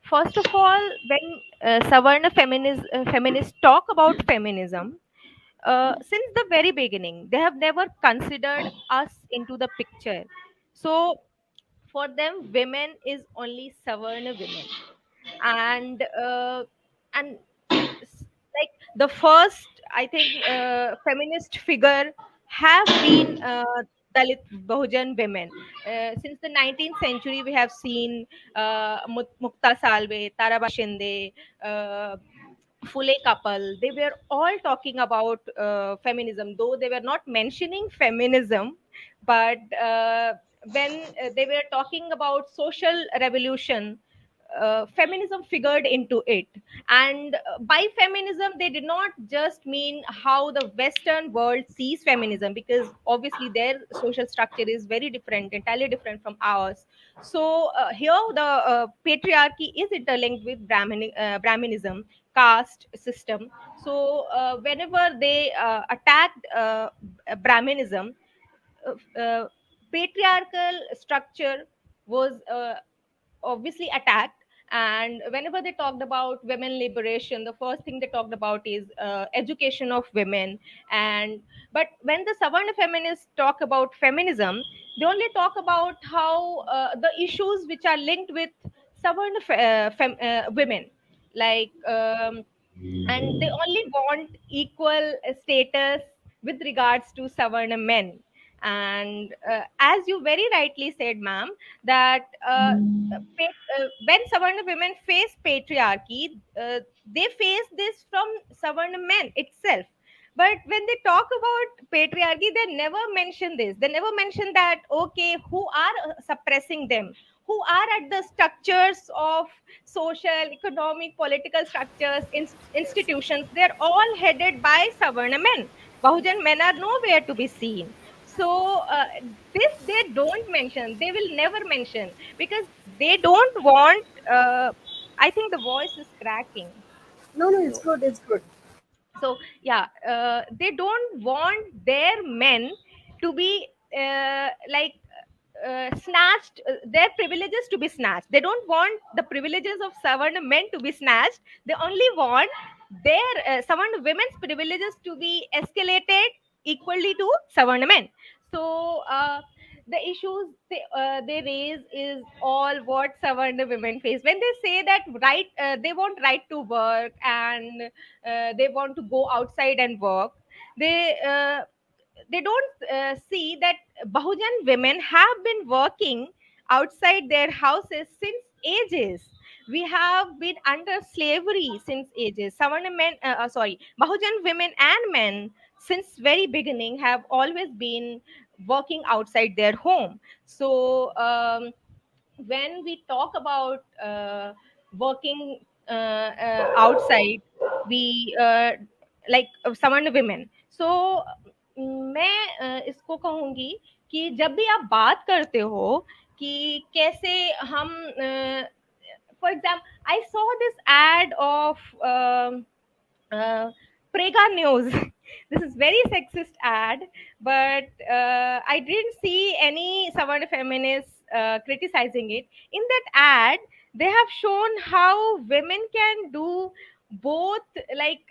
First of all, when Savarna feminists talk about feminism, since the very beginning, they have never considered us into the picture. So for them, women is only Savarna women, and like the first, I think, feminist figure have been Dalit Bahujan women. Since the 19th century, we have seen Mukta Salve, Tarabai Shinde, uh, Fule couple. They were all talking about feminism, though they were not mentioning feminism, but when they were talking about social revolution, feminism figured into it. And by feminism, they did not just mean how the Western world sees feminism, because obviously their social structure is very different, entirely different from ours. So here the patriarchy is interlinked with Brahminism, caste system. So whenever they attacked Brahminism, patriarchal structure was obviously attacked. And whenever they talked about women liberation, the first thing they talked about is education of women. And but when the Savarna feminists talk about feminism, they only talk about how the issues which are linked with Savarna women, like and they only want equal status with regards to Savarna men. And as you very rightly said, ma'am, that when Savarna women face patriarchy, they face this from Savarna men itself. But when they talk about patriarchy, they never mention this. They never mention that, okay, who are suppressing them? Who are at the structures of social, economic, political structures, institutions? They're all headed by Savarna men. Bahujan men are nowhere to be seen. So this they don't mention. They will never mention, because they don't want. I think the voice is cracking. No, no, it's So good. It's good. yeah, they don't want their men to be like snatched, their privileges to be snatched. They don't want the privileges of Savarna men to be snatched. They only want their Savarna women's privileges to be escalated equally to Savarna men. So the issues they raise is all what Savarna women face when they say that right, they want right to work, and they want to go outside and work. They they don't see that Bahujan women have been working outside their houses since ages. We have been under slavery since ages. Savarna men, sorry, Bahujan women and men since very beginning have always been working outside their home. So when we talk about working outside, we Savarna women. So मैं इसको कहूंगी कि जब भी आप बात करते हो कि कैसे हम, for example, I saw this ad of Prega News. This is very sexist ad, but I didn't see any Savarna feminists criticizing it. In that ad, they have shown how women can do both, like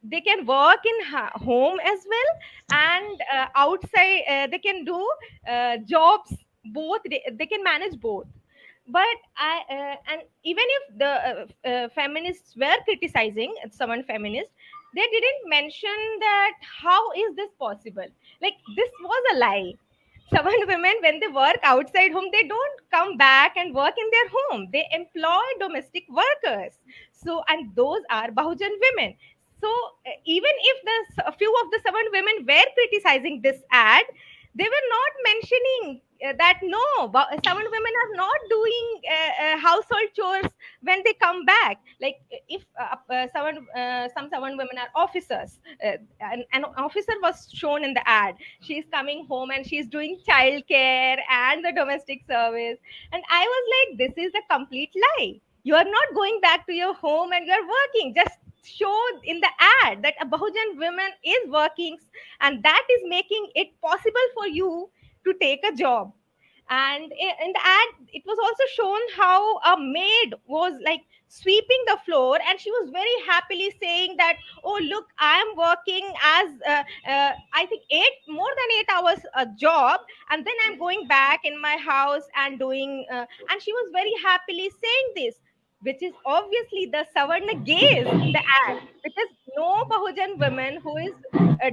they can work in home as well, and outside they can do jobs. Both they can manage both. But I and even if the feminists were criticizing someone feminist, they didn't mention that how is this possible. Like, this was a lie. Some women, when they work outside home, they don't come back and work in their home. They employ domestic workers. So, and those are Bahujan women. So even if a few of the seven women were criticizing this ad, they were not mentioning that no, seven women are not doing household chores when they come back. Like, if some seven women are officers, an officer was shown in the ad. She's coming home and she's doing childcare and the domestic service, and I was like, this is a complete lie. You are not going back to your home and you're working. Just show in the ad that a Bahujan woman is working, and that is making it possible for you to take a job. And in the ad it was also shown how a maid was like sweeping the floor, and she was very happily saying that, oh look, I am working as I think 8 more than 8 hours a job, and then I'm going back in my house and doing and she was very happily saying this, which is obviously the savarna gaze in the ad, because no Bahujan woman who is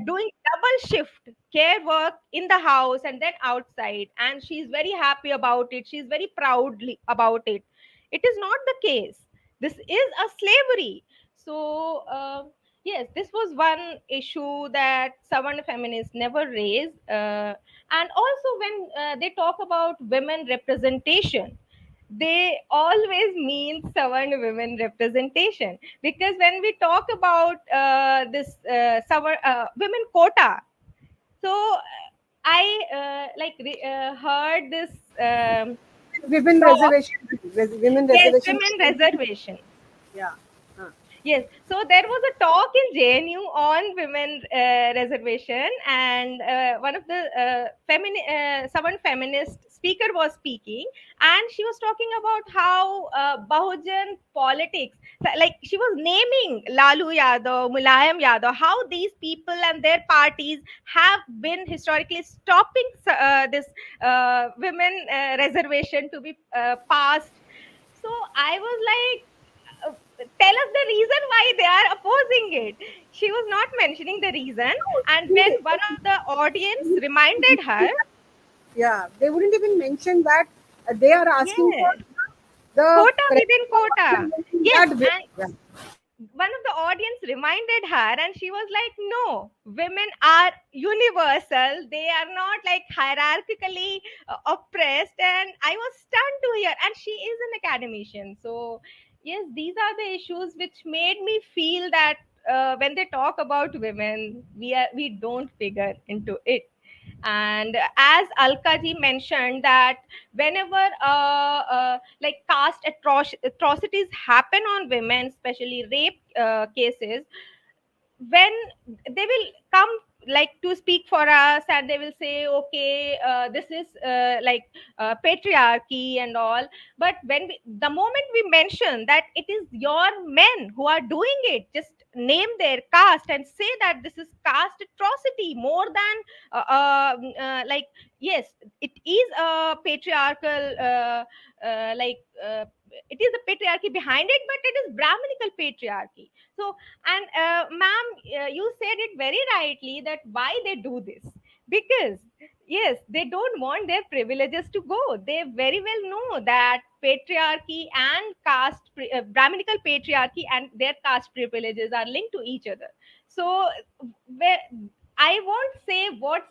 doing double shift care work in the house and then outside, and she's very happy about it, she's very proudly about it. It is not the case. This is a slavery. So yes, this was one issue that Savarna feminists never raised. And also when they talk about women representation, they always mean Savarna women representation, because when we talk about this women quota, so heard this Women talk. reservation, women Yes, reservation. women reservation. Yeah. Huh. Yes, so there was a talk in JNU on women reservation, and one of the someone feminist speaker was speaking, and she was talking about how Bahujan politics, like she was naming Lalu Yadav, Mulayam Yadav, how these people and their parties have been historically stopping this women reservation to be passed. So I was like, tell us the reason why they are opposing it. She was not mentioning the reason. And when one of the audience reminded her, Yeah, they wouldn't even mention that they are asking for yes, the quota within quota. Yes, that way. and Yeah. one of the audience reminded her, and she was like, no, women are universal, they are not like hierarchically oppressed. And I was stunned to hear, and she is an academician. So yes, these are the issues which made me feel that when they talk about women, we don't figure into it. And as Alkaji mentioned that whenever like atrocities happen on women, especially rape cases, when they will come like to speak for us, and they will say, okay, this is patriarchy and all. But when the moment we mention that it is your men who are doing it, just name their caste and say that this is caste atrocity more than like, yes, it is a patriarchal like it is a patriarchy behind it, but it is Brahminical patriarchy. So, and ma'am, you said it very rightly that why they do this, because yes, they don't want their privileges to go. They very well know that patriarchy and Brahminical patriarchy and their caste privileges are linked to each other. So where I won't say what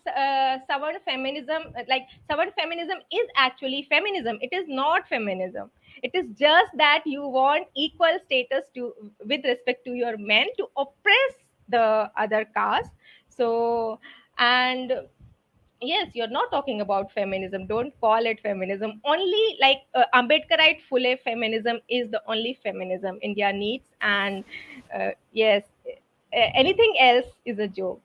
Savarna feminism, like Savarna feminism is actually feminism. It is not feminism. It is just that you want equal status to with respect to your men to oppress the other caste. So, and yes, you're not talking about feminism. Don't call it feminism. Only like Ambedkarite Phule feminism is the only feminism India needs. And yes, anything else is a joke.